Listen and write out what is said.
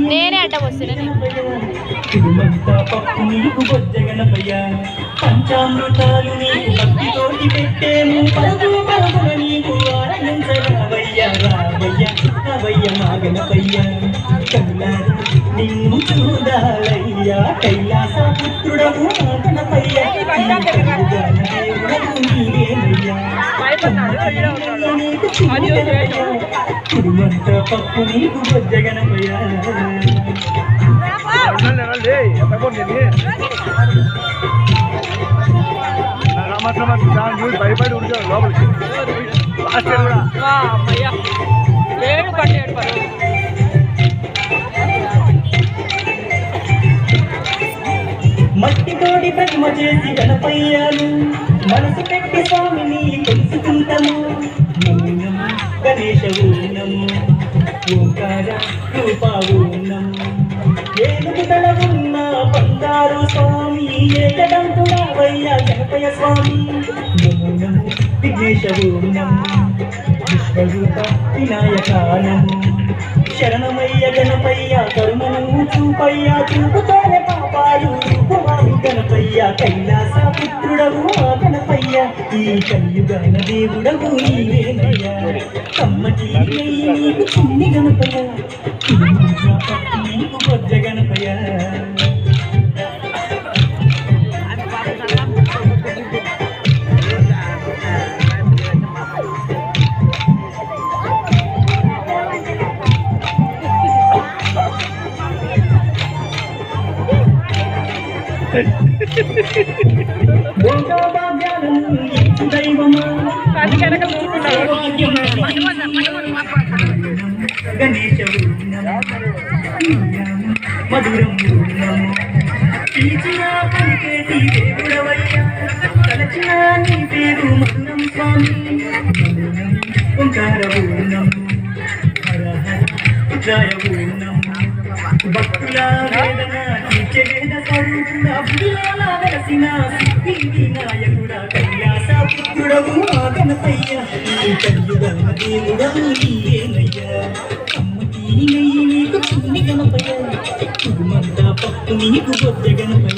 నేనే అడ్డ వస్తున్నా తిరుమంతా పప్పు నీకు బొజ్జ గణపయ్య పంచామృతాలు నీకు భక్తితోటి పెట్టేము పరుగు పరుగున నీకు ఆనందించరావయ్య రావయ్య రావయ్య మా గణపయ్య కల్లారా నిన్ను చూడాలయ్యా కైలాస పుత్రుడము మా గణపయ్య తిరుమంతా పప్పు నీకు బొజ్జ గణపయ్య భయపడి ఉంటాడు లోపలికి మట్టితోడి ప్రతిమ చేసి గణపయ్యాలు మనసు పెట్టి స్వామిని కొలుసుకుంటాము నమ్ము గణేశ ఊనము ఓంకార రూప ఊనము ఏనుగు తల ఉన్న బంగారు స్వామి ఏకదంతుడవయ్య గణపయ్య స్వామి నమో విఘ్నేశ ఊనము విశ్వరూప వినాయక నమో శరణమయ్య గణపయ్య కరుణము చూపయ్య చూపుతోనే పాపాలు రూపుమారు గణపయ్య కైలాస పుత్రుడవు ఆ గణపయ్య ఈ కలియుగన దేవుడవు నీవేనయ్యా కమ్మటి నీకు చిన్ని గణపయ్య నీకు బొజ్జ గణపయ్య గణేశ మధురం పిలిచిన పలికేటి దేవుడవయ్యా తలచిన నీ పేరు మధురం స్వామి ఓంకార ఊర్ణం హర హర జయ ఊర్ణం భక్తుల వేదన తీర్చే వేద స్వరూపుడ భుజాల వెలసిన సిద్ధి వినాయకుడా కైలాస పుత్రుడవు ఆ గణపయ్య కలియుగన దేవుడవు నీవేనయ్యా అమ్మకి నెయ్యి నీకు చిన్ని గణపయ్య తిరుమంతా పప్పు నీకు బొజ్జ గణపయ్య